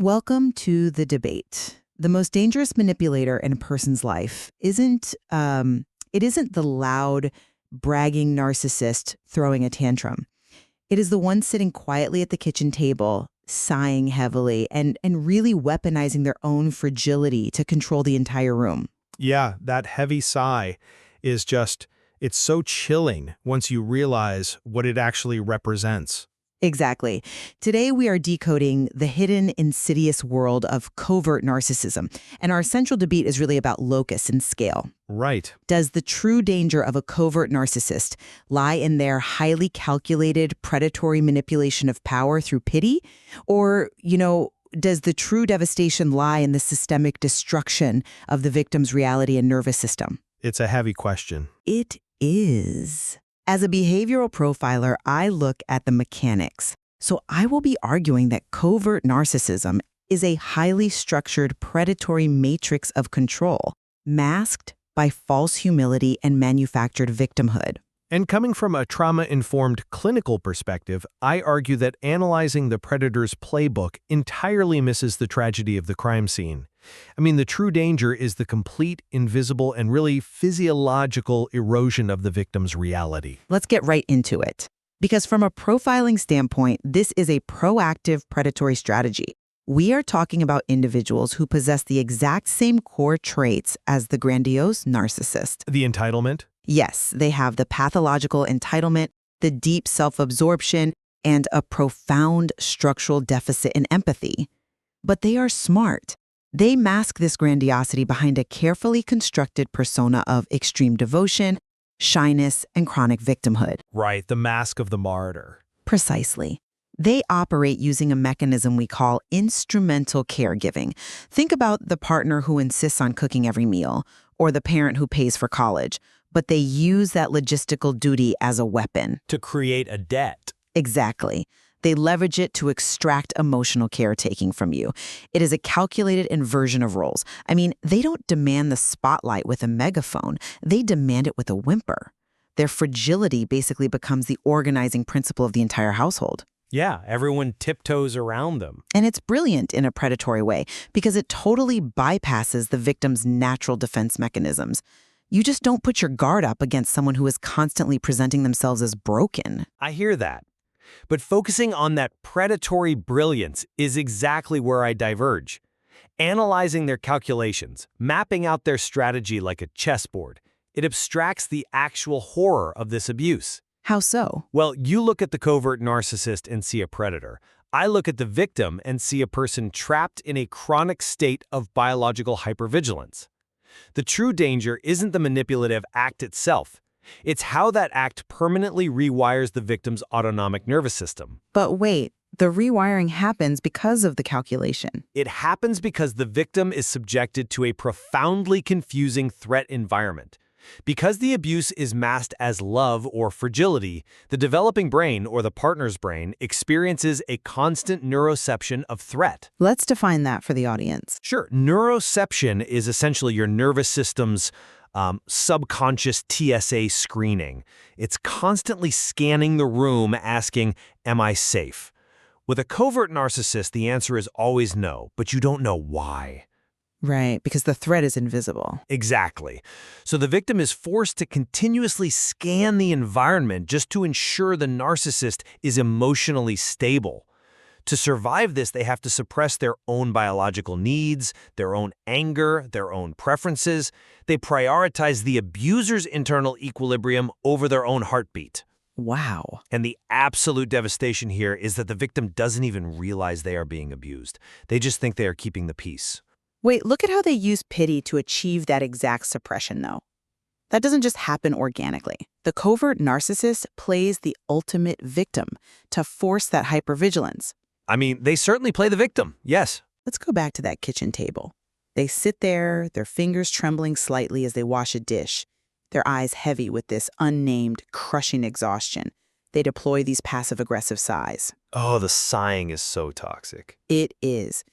Welcome to the debate. The most dangerous manipulator in a person's life isn't the loud, bragging narcissist throwing a tantrum. It is the one sitting quietly at the kitchen table, sighing heavily, and really weaponizing their own fragility to control the entire room. Yeah, that heavy sigh is it's so chilling once you realize what it actually represents. Exactly. Today we are decoding the hidden, insidious world of covert narcissism, and our central debate is really about locus and scale. Right. Does the true danger of a covert narcissist lie in their highly calculated, predatory manipulation of power through pity? Or, does the true devastation lie in the systemic destruction of the victim's reality and nervous system? It's a heavy question. It is. As a behavioral profiler, I look at the mechanics. So I will be arguing that covert narcissism is a highly structured predatory matrix of control, masked by false humility and manufactured victimhood. And coming from a trauma-informed clinical perspective, I argue that analyzing the predator's playbook entirely misses the tragedy of the crime scene. The true danger is the complete, invisible, and really physiological erosion of the victim's reality. Let's get right into it. Because from a profiling standpoint, this is a proactive predatory strategy. We are talking about individuals who possess the exact same core traits as the grandiose narcissist. The entitlement? Yes, they have the pathological entitlement, the deep self-absorption, and a profound structural deficit in empathy. But they are smart. They mask this grandiosity behind a carefully constructed persona of extreme devotion, shyness, and chronic victimhood. Right, the mask of the martyr. Precisely. They operate using a mechanism we call instrumental caregiving. Think about the partner who insists on cooking every meal, or the parent who pays for college, but they use that logistical duty as a weapon. To create a debt. Exactly. They leverage it to extract emotional caretaking from you. It is a calculated inversion of roles. They don't demand the spotlight with a megaphone. They demand it with a whimper. Their fragility basically becomes the organizing principle of the entire household. Yeah, everyone tiptoes around them. And it's brilliant in a predatory way because it totally bypasses the victim's natural defense mechanisms. You just don't put your guard up against someone who is constantly presenting themselves as broken. I hear that. But focusing on that predatory brilliance is exactly where I diverge. Analyzing their calculations, mapping out their strategy like a chessboard, it abstracts the actual horror of this abuse. How so? Well, you look at the covert narcissist and see a predator. I look at the victim and see a person trapped in a chronic state of biological hypervigilance. The true danger isn't the manipulative act itself. It's how that act permanently rewires the victim's autonomic nervous system. But wait, the rewiring happens because of the calculation. It happens because the victim is subjected to a profoundly confusing threat environment. Because the abuse is masked as love or fragility, the developing brain or the partner's brain experiences a constant neuroception of threat. Let's define that for the audience. Sure, neuroception is essentially your nervous system's subconscious TSA screening. It's constantly scanning the room asking, am I safe? With a covert narcissist, the answer is always no, but you don't know why. Right, because the threat is invisible. Exactly. So the victim is forced to continuously scan the environment just to ensure the narcissist is emotionally stable. To survive this, they have to suppress their own biological needs, their own anger, their own preferences. They prioritize the abuser's internal equilibrium over their own heartbeat. Wow. And the absolute devastation here is that the victim doesn't even realize they are being abused. They just think they are keeping the peace. Wait, look at how they use pity to achieve that exact suppression, though. That doesn't just happen organically. The covert narcissist plays the ultimate victim to force that hypervigilance. They certainly play the victim, yes. Let's go back to that kitchen table. They sit there, their fingers trembling slightly as they wash a dish, their eyes heavy with this unnamed, crushing exhaustion. They deploy these passive-aggressive sighs. Oh, the sighing is so toxic. It is.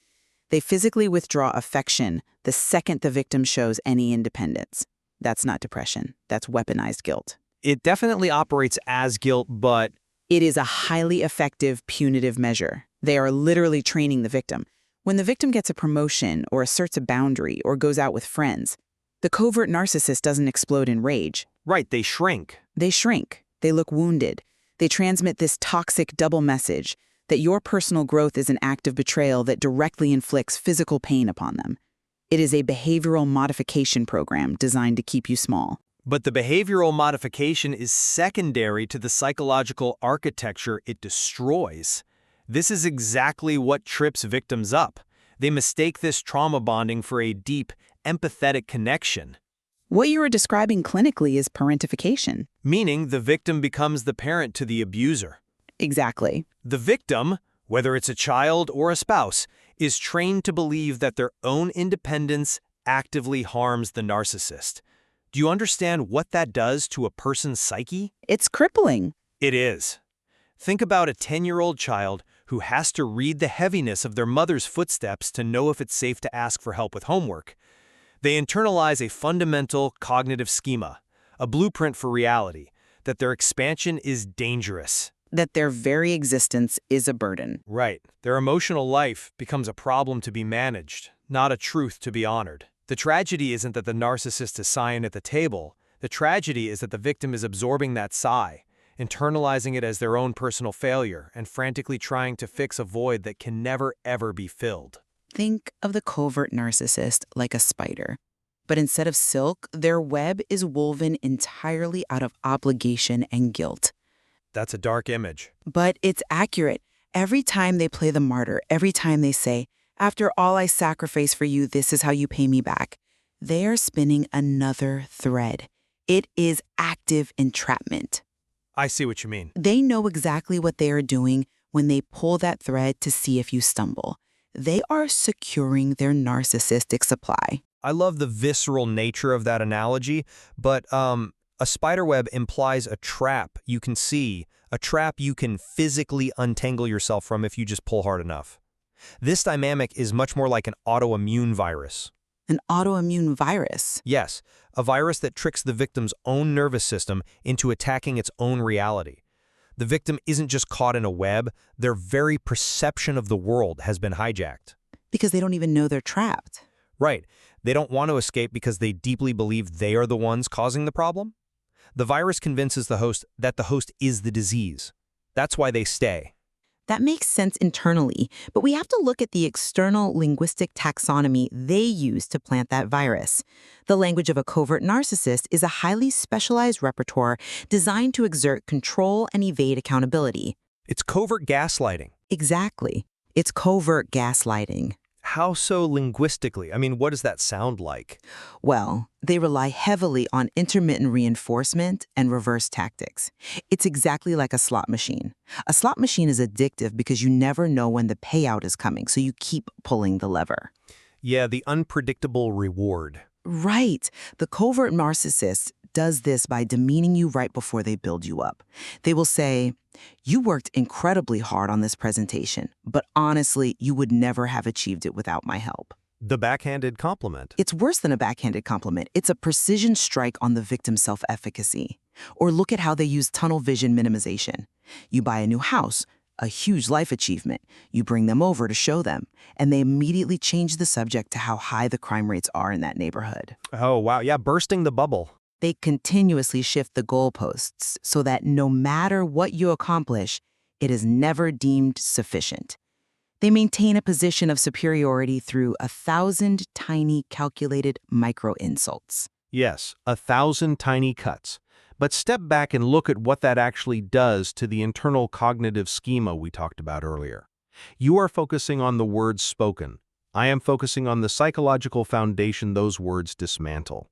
They physically withdraw affection the second the victim shows any independence. That's not depression. That's weaponized guilt. It definitely operates as guilt, but It is a highly effective punitive measure. They are literally training the victim. When the victim gets a promotion or asserts a boundary or goes out with friends, the covert narcissist doesn't explode in rage. Right, they shrink. They shrink. They look wounded. They transmit this toxic double message that your personal growth is an act of betrayal that directly inflicts physical pain upon them. It is a behavioral modification program designed to keep you small. But the behavioral modification is secondary to the psychological architecture it destroys. This is exactly what trips victims up. They mistake this trauma bonding for a deep, empathetic connection. What you are describing clinically is parentification. Meaning the victim becomes the parent to the abuser. Exactly. The victim, whether it's a child or a spouse, is trained to believe that their own independence actively harms the narcissist. Do you understand what that does to a person's psyche? It's crippling. It is. Think about a 10-year-old child who has to read the heaviness of their mother's footsteps to know if it's safe to ask for help with homework. They internalize a fundamental cognitive schema, a blueprint for reality, that their expansion is dangerous. That their very existence is a burden. Right. Their emotional life becomes a problem to be managed, not a truth to be honored. The tragedy isn't that the narcissist is sighing at the table. The tragedy is that the victim is absorbing that sigh, internalizing it as their own personal failure, and frantically trying to fix a void that can never, ever be filled. Think of the covert narcissist like a spider. But instead of silk, their web is woven entirely out of obligation and guilt. That's a dark image. But it's accurate. Every time they play the martyr, every time they say, "After all I sacrifice for you, this is how you pay me back," they are spinning another thread. It is active entrapment. I see what you mean. They know exactly what they are doing when they pull that thread to see if you stumble. They are securing their narcissistic supply. I love the visceral nature of that analogy, but a spiderweb implies a trap you can see, a trap you can physically untangle yourself from if you just pull hard enough. This dynamic is much more like an autoimmune virus. An autoimmune virus? Yes, a virus that tricks the victim's own nervous system into attacking its own reality. The victim isn't just caught in a web, their very perception of the world has been hijacked. Because they don't even know they're trapped. Right. They don't want to escape because they deeply believe they are the ones causing the problem. The virus convinces the host that the host is the disease. That's why they stay. That makes sense internally, but we have to look at the external linguistic taxonomy they use to plant that virus. The language of a covert narcissist is a highly specialized repertoire designed to exert control and evade accountability. It's covert gaslighting. Exactly. It's covert gaslighting. How so linguistically? I mean, what does that sound like? Well, they rely heavily on intermittent reinforcement and reverse tactics. It's exactly like a slot machine. A slot machine is addictive because you never know when the payout is coming, so you keep pulling the lever. Yeah, the unpredictable reward. Right. The covert narcissist does this by demeaning you right before they build you up. They will say, "You worked incredibly hard on this presentation, but honestly, you would never have achieved it without my help." The backhanded compliment. It's worse than a backhanded compliment. It's a precision strike on the victim's self-efficacy. Or look at how they use tunnel vision minimization. You buy a new house, a huge life achievement. You bring them over to show them, and they immediately change the subject to how high the crime rates are in that neighborhood. Oh, wow. Yeah, bursting the bubble. They continuously shift the goalposts so that no matter what you accomplish, it is never deemed sufficient. They maintain a position of superiority through 1,000 tiny calculated micro-insults. Yes, 1,000 tiny cuts. But step back and look at what that actually does to the internal cognitive schema we talked about earlier. You are focusing on the words spoken. I am focusing on the psychological foundation those words dismantle.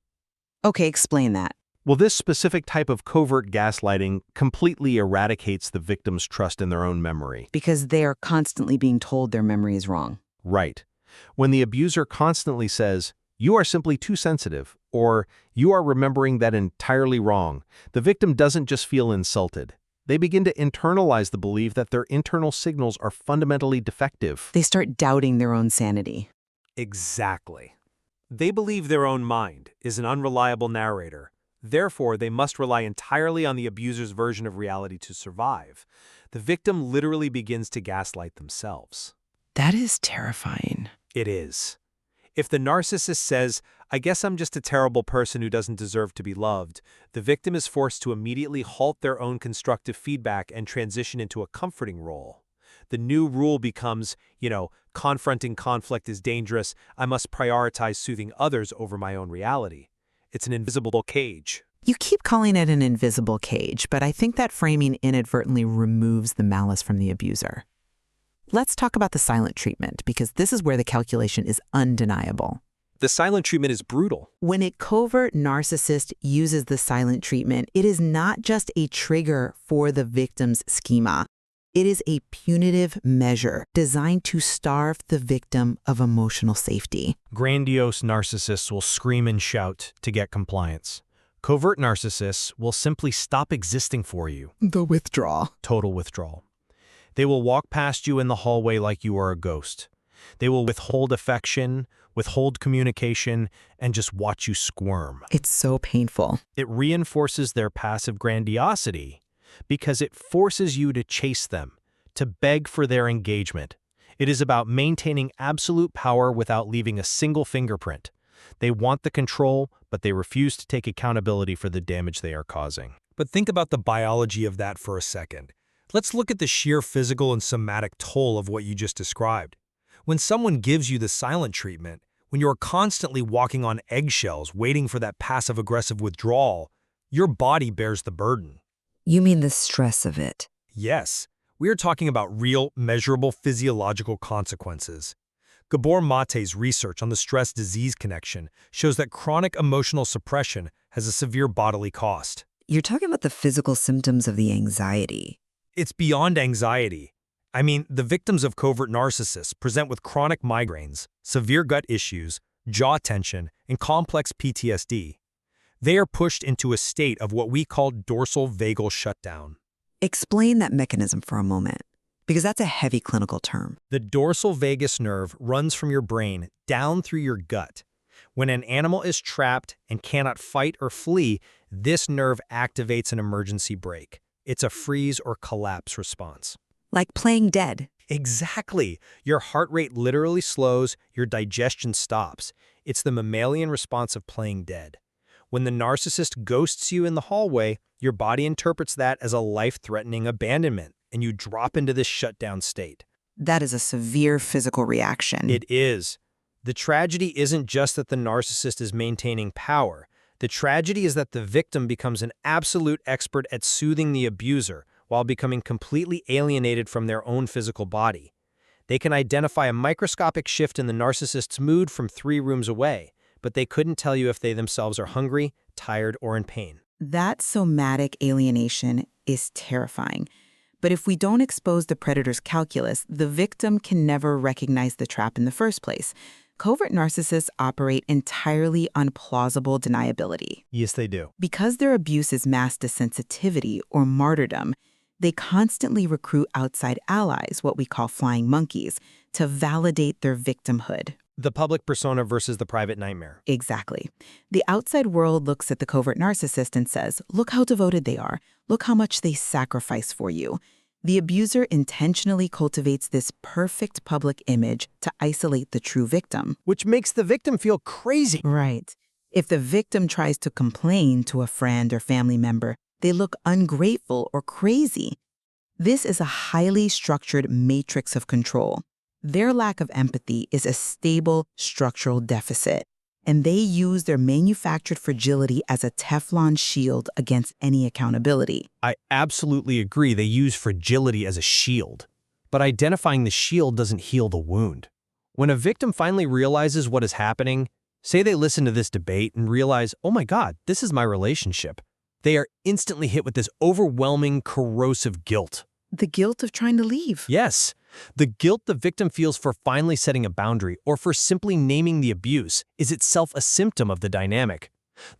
Okay, explain that. Well, this specific type of covert gaslighting completely eradicates the victim's trust in their own memory. Because they are constantly being told their memory is wrong. Right. When the abuser constantly says, "You are simply too sensitive," or "You are remembering that entirely wrong," the victim doesn't just feel insulted. They begin to internalize the belief that their internal signals are fundamentally defective. They start doubting their own sanity. Exactly. They believe their own mind is an unreliable narrator. Therefore, they must rely entirely on the abuser's version of reality to survive. The victim literally begins to gaslight themselves. That is terrifying. It is. If the narcissist says, "I guess I'm just a terrible person who doesn't deserve to be loved," the victim is forced to immediately halt their own constructive feedback and transition into a comforting role. The new rule becomes, confronting conflict is dangerous. I must prioritize soothing others over my own reality. It's an invisible cage. You keep calling it an invisible cage, but I think that framing inadvertently removes the malice from the abuser. Let's talk about the silent treatment, because this is where the calculation is undeniable. The silent treatment is brutal. When a covert narcissist uses the silent treatment, it is not just a trigger for the victim's schema. It is a punitive measure designed to starve the victim of emotional safety. Grandiose narcissists will scream and shout to get compliance. Covert narcissists will simply stop existing for you. The withdrawal. Total withdrawal. They will walk past you in the hallway like you are a ghost. They will withhold affection, withhold communication, and just watch you squirm. It's so painful. It reinforces their passive grandiosity because it forces you to chase them, to beg for their engagement. It is about maintaining absolute power without leaving a single fingerprint. They want the control, but they refuse to take accountability for the damage they are causing. But think about the biology of that for a second. Let's look at the sheer physical and somatic toll of what you just described. When someone gives you the silent treatment, when you're constantly walking on eggshells waiting for that passive-aggressive withdrawal, your body bears the burden. You mean the stress of it? Yes, we are talking about real, measurable physiological consequences. Gabor Mate's research on the stress-disease connection shows that chronic emotional suppression has a severe bodily cost. You're talking about the physical symptoms of the anxiety. It's beyond anxiety. I mean, the victims of covert narcissists present with chronic migraines, severe gut issues, jaw tension, and complex PTSD. They are pushed into a state of what we call dorsal vagal shutdown. Explain that mechanism for a moment, because that's a heavy clinical term. The dorsal vagus nerve runs from your brain down through your gut. When an animal is trapped and cannot fight or flee, this nerve activates an emergency brake. It's a freeze or collapse response. Like playing dead. Exactly. Your heart rate literally slows, your digestion stops. It's the mammalian response of playing dead. When the narcissist ghosts you in the hallway, your body interprets that as a life-threatening abandonment, and you drop into this shutdown state. That is a severe physical reaction. It is. The tragedy isn't just that the narcissist is maintaining power. The tragedy is that the victim becomes an absolute expert at soothing the abuser while becoming completely alienated from their own physical body. They can identify a microscopic shift in the narcissist's mood from 3 rooms away, but they couldn't tell you if they themselves are hungry, tired, or in pain. That somatic alienation is terrifying. But if we don't expose the predator's calculus, the victim can never recognize the trap in the first place. Covert narcissists operate entirely on plausible deniability. Yes, they do. Because their abuse is masked as sensitivity or martyrdom, they constantly recruit outside allies, what we call flying monkeys, to validate their victimhood. The public persona versus the private nightmare. Exactly. The outside world looks at the covert narcissist and says, look how devoted they are. Look how much they sacrifice for you. The abuser intentionally cultivates this perfect public image to isolate the true victim. Which makes the victim feel crazy. Right. If the victim tries to complain to a friend or family member, they look ungrateful or crazy. This is a highly structured matrix of control. Their lack of empathy is a stable structural deficit, and they use their manufactured fragility as a Teflon shield against any accountability. I absolutely agree they use fragility as a shield. But identifying the shield doesn't heal the wound. When a victim finally realizes what is happening, say they listen to this debate and realize, oh my God, this is my relationship, they are instantly hit with this overwhelming, corrosive guilt. The guilt of trying to leave. Yes, the guilt the victim feels for finally setting a boundary or for simply naming the abuse is itself a symptom of the dynamic.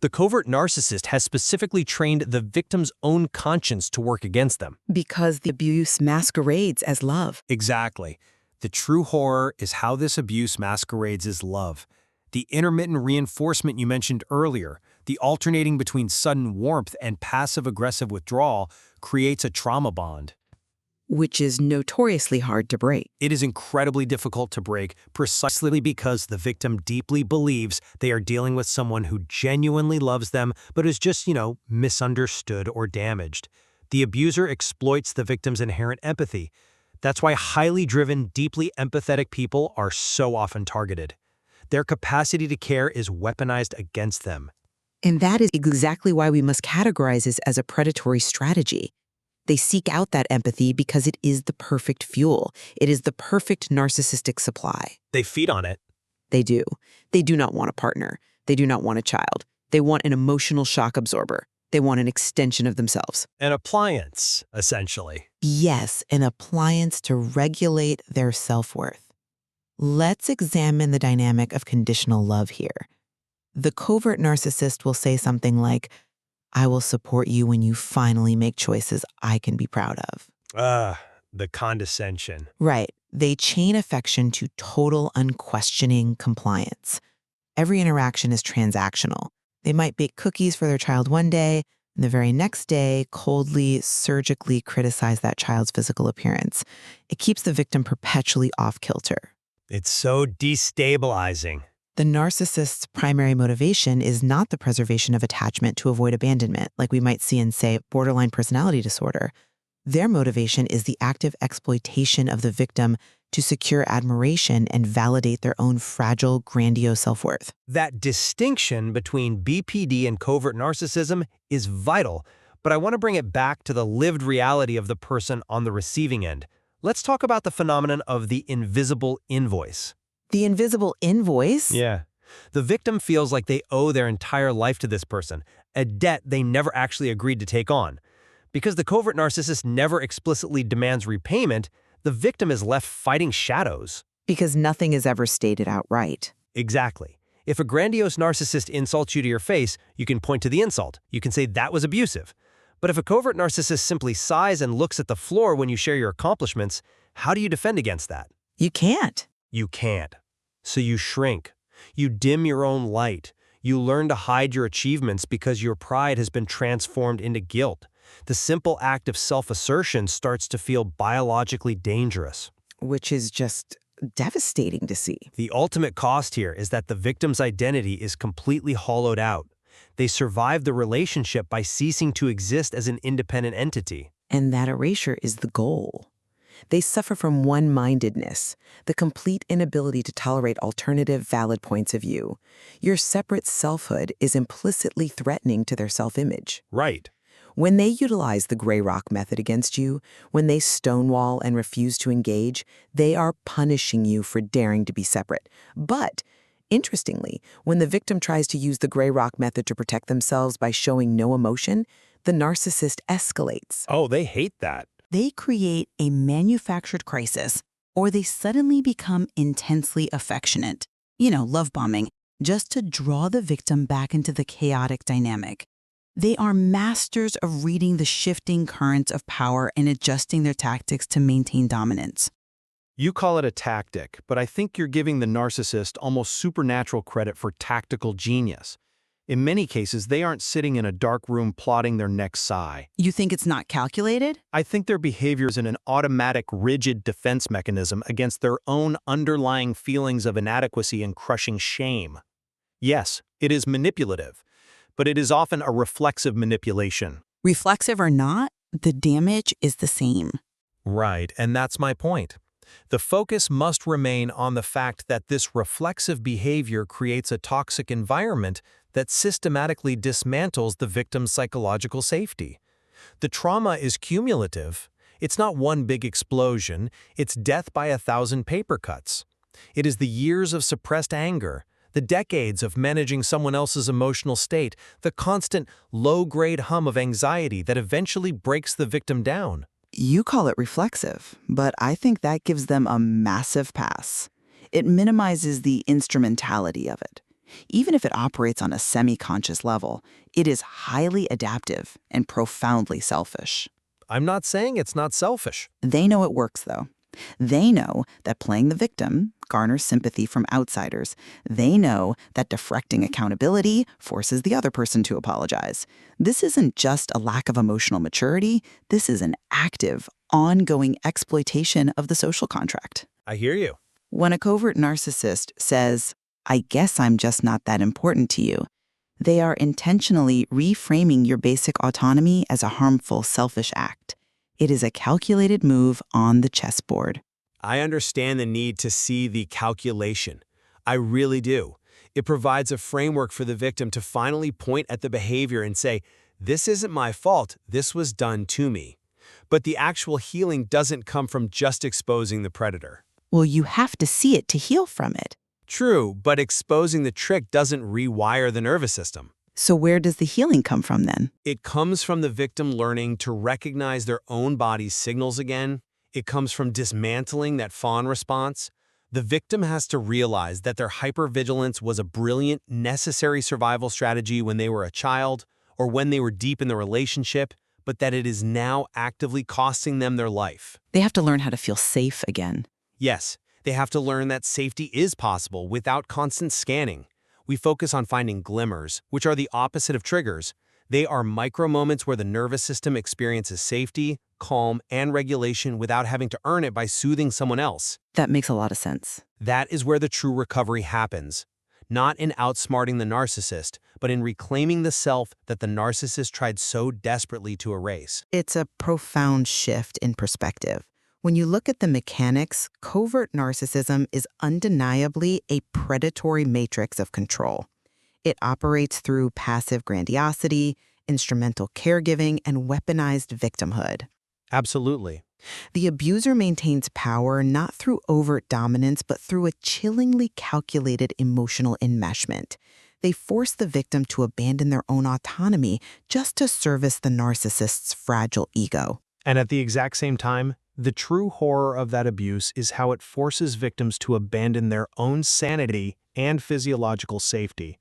The covert narcissist has specifically trained the victim's own conscience to work against them. Because the abuse masquerades as love. Exactly. The true horror is how this abuse masquerades as love. The intermittent reinforcement you mentioned earlier, the alternating between sudden warmth and passive-aggressive withdrawal, creates a trauma bond. which is notoriously hard to break. It is incredibly difficult to break precisely because the victim deeply believes they are dealing with someone who genuinely loves them but is just, misunderstood or damaged. The abuser exploits the victim's inherent empathy. That's why highly driven, deeply empathetic people are so often targeted. Their capacity to care is weaponized against them. And that is exactly why we must categorize this as a predatory strategy. They seek out that empathy because it is the perfect fuel. It is the perfect narcissistic supply. They feed on it. They do. They do not want a partner. They do not want a child. They want an emotional shock absorber. They want an extension of themselves. An appliance, essentially. Yes, an appliance to regulate their self-worth. Let's examine the dynamic of conditional love here. The covert narcissist will say something like, "I will support you when you finally make choices I can be proud of." The condescension. Right. They chain affection to total, unquestioning compliance. Every interaction is transactional. They might bake cookies for their child one day, and the very next day, coldly, surgically criticize that child's physical appearance. It keeps the victim perpetually off kilter. It's so destabilizing. The narcissist's primary motivation is not the preservation of attachment to avoid abandonment, like we might see in, say, borderline personality disorder. Their motivation is the active exploitation of the victim to secure admiration and validate their own fragile, grandiose self-worth. That distinction between BPD and covert narcissism is vital, but I want to bring it back to the lived reality of the person on the receiving end. Let's talk about the phenomenon of the invisible invoice. The invisible invoice? Yeah. The victim feels like they owe their entire life to this person, a debt they never actually agreed to take on. Because the covert narcissist never explicitly demands repayment, the victim is left fighting shadows. Because nothing is ever stated outright. Exactly. If a grandiose narcissist insults you to your face, you can point to the insult. You can say that was abusive. But if a covert narcissist simply sighs and looks at the floor when you share your accomplishments, how do you defend against that? You can't. You can't. So you shrink. You dim your own light. You learn to hide your achievements because your pride has been transformed into guilt. The simple act of self-assertion starts to feel biologically dangerous. Which is just devastating to see. The ultimate cost here is that the victim's identity is completely hollowed out. They survive the relationship by ceasing to exist as an independent entity. And that erasure is the goal. They suffer from one-mindedness, the complete inability to tolerate alternative, valid points of view. Your separate selfhood is implicitly threatening to their self-image. Right. When they utilize the gray rock method against you, when they stonewall and refuse to engage, they are punishing you for daring to be separate. But, interestingly, when the victim tries to use the gray rock method to protect themselves by showing no emotion, the narcissist escalates. Oh, they hate that. They create a manufactured crisis, or they suddenly become intensely affectionate, love bombing, just to draw the victim back into the chaotic dynamic. They are masters of reading the shifting currents of power and adjusting their tactics to maintain dominance. You call it a tactic, but I think you're giving the narcissist almost supernatural credit for tactical genius. In many cases, they aren't sitting in a dark room plotting their next sigh. You think it's not calculated? I think their behavior is an automatic, rigid defense mechanism against their own underlying feelings of inadequacy and crushing shame. Yes, it is manipulative, but it is often a reflexive manipulation. Reflexive or not, the damage is the same. Right, and that's my point. The focus must remain on the fact that this reflexive behavior creates a toxic environment that systematically dismantles the victim's psychological safety. The trauma is cumulative. It's not one big explosion, it's death by 1,000 paper cuts. It is the years of suppressed anger, the decades of managing someone else's emotional state, the constant low-grade hum of anxiety that eventually breaks the victim down. You call it reflexive, but I think that gives them a massive pass. It minimizes the instrumentality of it. Even if it operates on a semi-conscious level, it is highly adaptive and profoundly selfish. I'm not saying it's not selfish. They know it works, though. They know that playing the victim garners sympathy from outsiders. They know that deflecting accountability forces the other person to apologize. This isn't just a lack of emotional maturity. This is an active, ongoing exploitation of the social contract. I hear you. When a covert narcissist says, "I guess I'm just not that important to you," they are intentionally reframing your basic autonomy as a harmful, selfish act. It is a calculated move on the chessboard. I understand the need to see the calculation. I really do. It provides a framework for the victim to finally point at the behavior and say, this isn't my fault, this was done to me. But the actual healing doesn't come from just exposing the predator. Well, you have to see it to heal from it. True, but exposing the trick doesn't rewire the nervous system. So where does the healing come from then? It comes from the victim learning to recognize their own body's signals again. It comes from dismantling that fawn response. The victim has to realize that their hypervigilance was a brilliant, necessary survival strategy when they were a child or when they were deep in the relationship, but that it is now actively costing them their life. They have to learn how to feel safe again. Yes, they have to learn that safety is possible without constant scanning. We focus on finding glimmers, which are the opposite of triggers. They are micro moments where the nervous system experiences safety, calm, and regulation without having to earn it by soothing someone else. That makes a lot of sense. That is where the true recovery happens. Not in outsmarting the narcissist, but in reclaiming the self that the narcissist tried so desperately to erase. It's a profound shift in perspective. When you look at the mechanics, covert narcissism is undeniably a predatory matrix of control. It operates through passive grandiosity, instrumental caregiving, and weaponized victimhood. Absolutely. The abuser maintains power not through overt dominance, but through a chillingly calculated emotional enmeshment. They force the victim to abandon their own autonomy just to service the narcissist's fragile ego. And at the exact same time, the true horror of that abuse is how it forces victims to abandon their own sanity and physiological safety.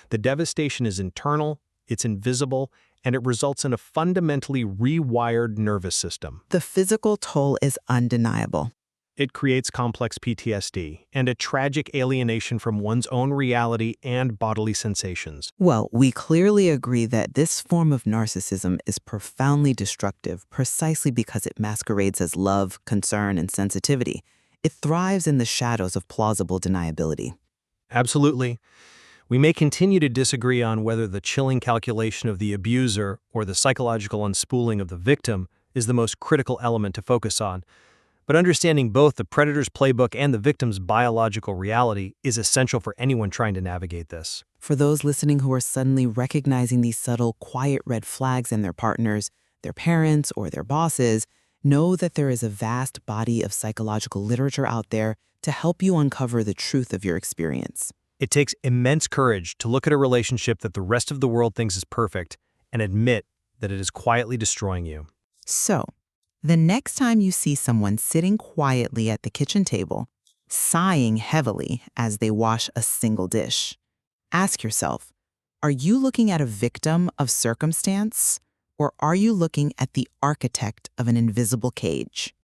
The devastation is internal, it's invisible, and it results in a fundamentally rewired nervous system. The physical toll is undeniable. It creates complex PTSD and a tragic alienation from one's own reality and bodily sensations. Well, we clearly agree that this form of narcissism is profoundly destructive precisely because it masquerades as love, concern, and sensitivity. It thrives in the shadows of plausible deniability. Absolutely. We may continue to disagree on whether the chilling calculation of the abuser or the psychological unspooling of the victim is the most critical element to focus on. But understanding both the predator's playbook and the victim's biological reality is essential for anyone trying to navigate this. For those listening who are suddenly recognizing these subtle, quiet red flags in their partners, their parents, or their bosses, know that there is a vast body of psychological literature out there to help you uncover the truth of your experience. It takes immense courage to look at a relationship that the rest of the world thinks is perfect and admit that it is quietly destroying you. So, the next time you see someone sitting quietly at the kitchen table, sighing heavily as they wash a single dish, ask yourself, are you looking at a victim of circumstance, or are you looking at the architect of an invisible cage?